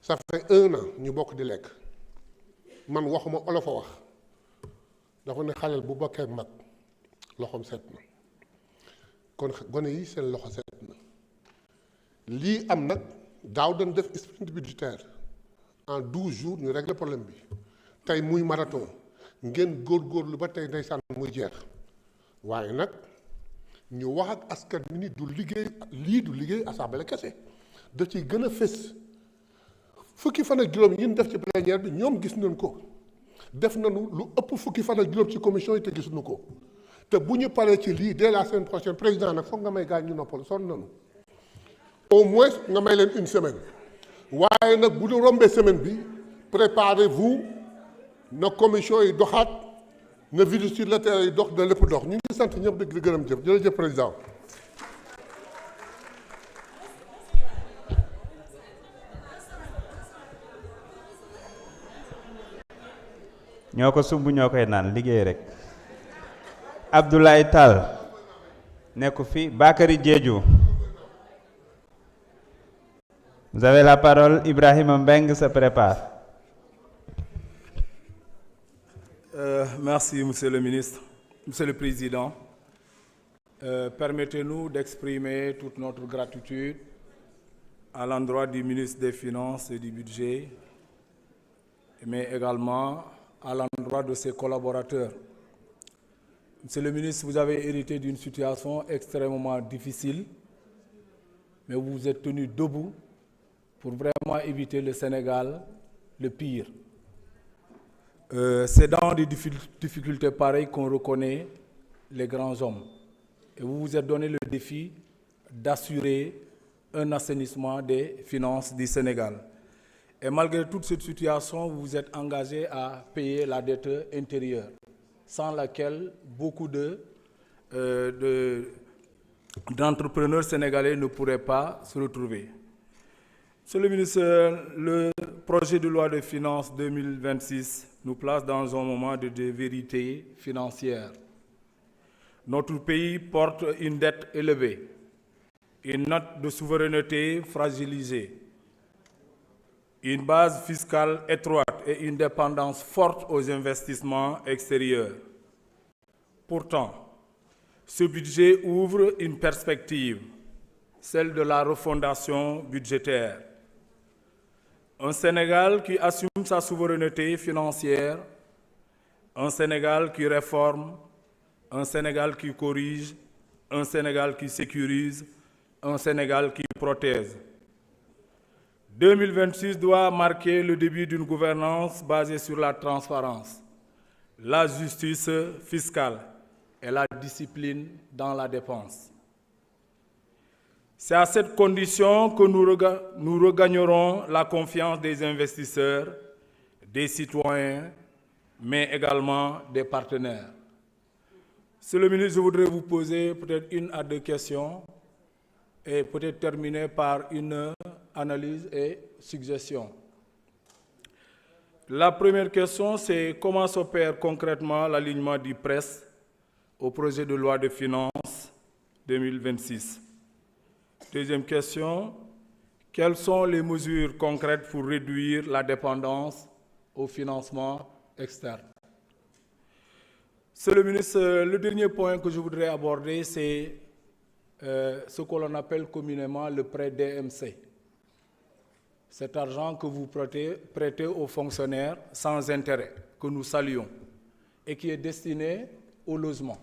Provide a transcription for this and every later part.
ça fait 1 an ñu bokk di lekk man waxuma olof a wax dafa ne xaleel bu bokkee mag loxoom set na kon gone yi seen loxo set na lii am nag daaw dañ def sprint budgétaire en 12 jours ñu régler problème bi tey muy marathon ngeen góorgóorlu ba tey ndeysaan muy jeex waaye nag ñu wax ak askan wi ni du liggéey lii du liggéey assemblée kese da ciy gën a fës fukki fan ak juróom yi ñu def ci plénière bi ñoom gis nañ ko def nañu lu ëpp fukki fan ak juróom ci commission yi te gisuñu ko te bu ñu paree ci lii dès la semaine prochaine président nag foog nga may gaañ ñu noppal sonn nañu au moins nga may leen une semaine waaye nag bu ñu rombee semaine bi préparez-vous na commission yi doxaat na virus sur le terrain yi dox na lépp dox ñu ngi sant ñëpp di gërëm jëf jërëjëf président. ñoo ko sumb ñoo koy naan liggéey rek. Abdoulaye Tall nekku fi. Bakary Diédhiou. Vous avez la parole. Ibrahima Mbengue se prépare. Merci, Monsieur le Ministre, Monsieur le Président. Permettez-nous d'exprimer toute notre gratitude à l'endroit du ministre des Finances et du Budget, mais également à l'endroit de ses collaborateurs. Monsieur le ministre, vous avez hérité d'une situation extrêmement difficile, mais vous vous êtes tenu debout pour vraiment éviter le Sénégal le pire. C'est dans des difficultés pareilles qu'on reconnaît les grands hommes. Et vous vous êtes donné le défi d'assurer un assainissement des finances du Sénégal. Et malgré toute cette situation, vous vous êtes engagé à payer la dette intérieure, sans laquelle beaucoup d'entrepreneurs sénégalais ne pourraient pas se retrouver. Monsieur le ministre, le projet de loi de finances 2026 nous place dans un moment de vérité financière. Notre pays porte une dette élevée, une note de souveraineté fragilisée, une base fiscale étroite et une dépendance forte aux investissements extérieurs. Pourtant, ce budget ouvre une perspective, celle de la refondation budgétaire. Un Sénégal qui assume sa souveraineté financière, un Sénégal qui réforme, un Sénégal qui corrige, un Sénégal qui sécurise, un Sénégal qui protège. 2026 doit marquer le début d'une gouvernance basée sur la transparence, la justice fiscale et la discipline dans la dépense. C'est à cette condition que nous regagnerons la confiance des investisseurs, des citoyens, mais également des partenaires. Monsieur le ministre, je voudrais vous poser peut-être 1 à 2 questions et peut-être terminer par une analyse et suggestion. La première question, c'est comment s'opère concrètement l'alignement du PRES au projet de loi de finances 2026. Deuxième question, quelles sont les mesures concrètes pour réduire la dépendance au financement externe? Monsieur le ministre, le dernier point que je voudrais aborder, c'est ce que l'on appelle communément le prêt DMC. Cet argent que vous prêtez aux fonctionnaires sans intérêt, que nous saluons, et qui est destiné au logement.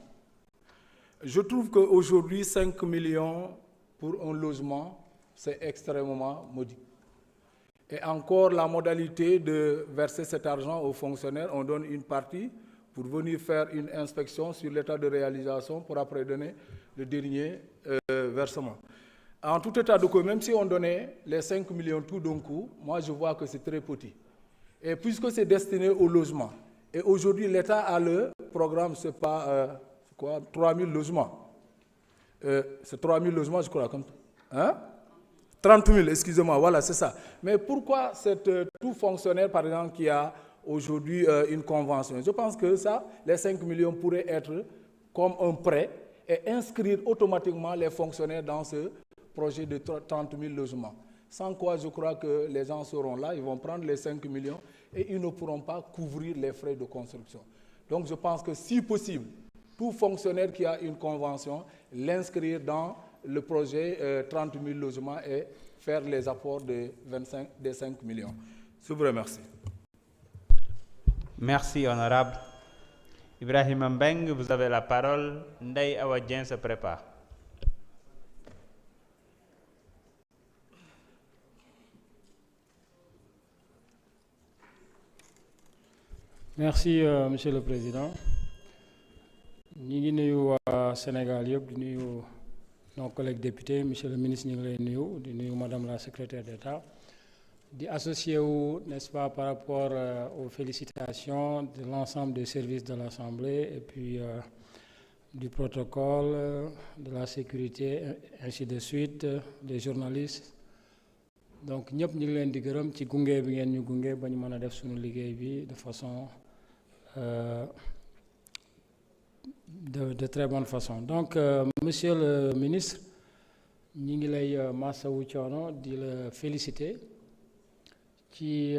Je trouve qu'aujourd'hui, 5 millions pour un logement, c'est extrêmement modique. Et encore, la modalité de verser cet argent aux fonctionnaires, on donne une partie pour venir faire une inspection sur l'état de réalisation pour après donner le dernier versement. En tout état de cause, même si on donnait les 5 millions tout d'un coup, moi je vois que c'est très petit. Et puisque c'est destiné au logement, et aujourd'hui l'État a le programme, c'est pas 3 000 logements. C'est 3 000 logements, je crois. 30 000, excusez-moi, voilà, c'est ça. Mais pourquoi tout fonctionnaire, par exemple, qui a aujourd'hui une convention? Je pense que ça, les 5 millions pourraient être comme un prêt et inscrire automatiquement les fonctionnaires dans ce projet de 30 000 logements. Sans quoi, je crois que les gens seront là, ils vont prendre les 5 millions et ils ne pourront pas couvrir les frais de construction. Donc je pense que si possible, tout fonctionnaire qui a une convention, l'inscrire dans le projet 30 000 logements et faire les apports des 5 millions. Je vous remercie. Merci, honorable. Ibrahim Mbeng, vous avez la parole. Ndeye Awa Dieng se prépare. Merci, Monsieur le Président. Ñi ngi nuyu waa Sénégal yëpp di nuyu nos collègues députés, Monsieur le ministre ñu ngi lay nuyu di nuyu Madame la secrétaire d'État di associé wu, n'est-ce pas, par rapport aux félicitations de l'ensemble des services de l'Assemblée et puis du protocole, de la sécurité, ainsi de suite, des journalistes. Donc ñëpp ñu ngi leen di gërëm ci gunge bi ngeen ñu gunge ba ñu mën a def suñu liggéey bi de façon de très bonne façon. Donc Monsieur le ministre ñi ngi lay masawu coono di la féliciter ci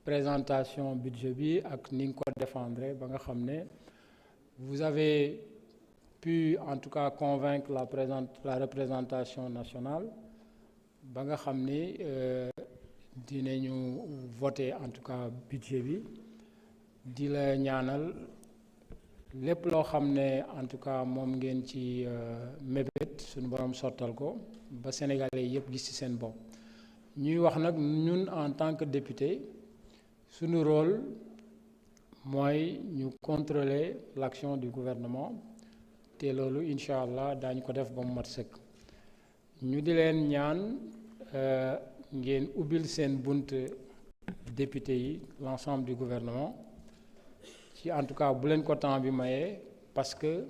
présentation budget bi ak ni nga ko défendre ba nga xam ne vous avez pu en tout cas convaincre la représentation nationale ba nga xam ni dinañu voter en tout cas budget bi di la ñaanal lépp loo xam ne en tout cas moom ngeen ci mébét suñu borom sottal ko ba Sénégalais yëpp gis ci seen bopp. ñuy wax nag ñun en tant que député suñu rôle mooy ñu contrôler l'action du gouvernement te loolu incha allah daañu ko def ba mu mat sëkk. ñu di leen ñaan ngeen ubbil seen bunt député yi l'ensemble du gouvernement ci en tout cas bu leen ko temps bi mayee parce que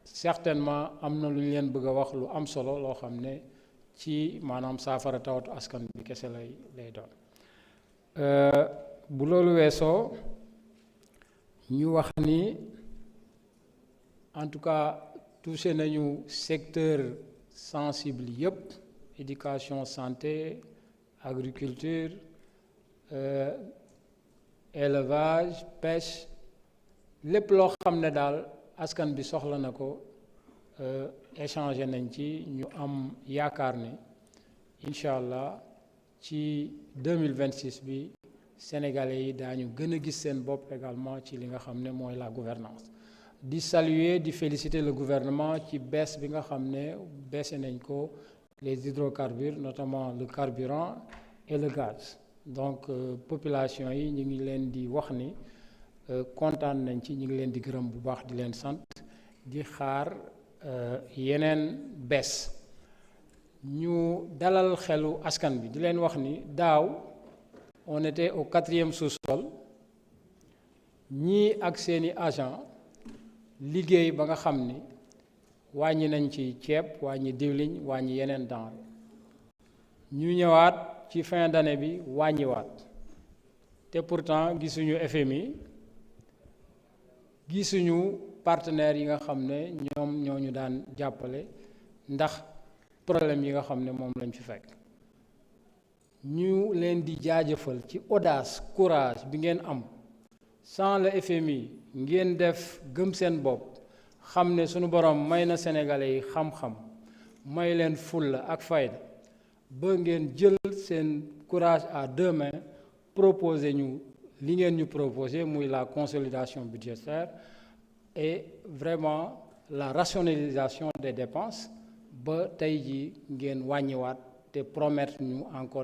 certainement am na lu ñu leen bëgg a wax lu am solo loo xam ne ci maanaam saafara tawatu askan bi kese lay doon. bu loolu weesoo ñu wax ni en tout cas touché nañu secteur sensible yëpp, éducation, santé, agriculture, élevage, pêche, lépp loo xam ne daal askan bi soxla na ko échanger nañ ci ñu am yaakaar ne incha allah ci 2026 bi Sénégalais yi daañu gën a gis seen bopp également ci li nga xam ne mooy la gouvernance di saluer di féliciter le gouvernement ci baisse bi nga xam ne baisse nañ ko les hydrocarbures notamment le carburant et le gaz. Donc population yi ñu ngi leen di wax ni kontaan nañ ci, ñu ngi leen di gërëm bu baax di leen sant di xaar yeneen baisse. ñu dalal xelu askan bi di leen wax ni daaw on était au 4e sous-sol ñii ak seeni agent liggéey ba nga xam ni wàññi nañ ci ceeb wàññi diwliñ wàññi yeneen denrée ñu ñëwaat ci fin d'année bi wàññiwaat te pourtant gisuñu FMI gisuñu partenaires yi nga xam ne ñoom ñoo ñu daan jàppale ndax problème yi nga xam ne moom lañ fi fekk. ñu leen di jaajëfal ci audace courage bi ngeen am sans le FMI ngeen def gëm seen bopp xam ne sunu borom may na Sénégalais yi xam-xam may leen fulla ak fayda ba ngeen jël seen courage à deux mains proposer ñu li ngeen ñu proposer muy la consolidation budgétaire et vraiment la rationalisation des dépenses ba tey ji ngeen wàññiwaat te promettre ñu encore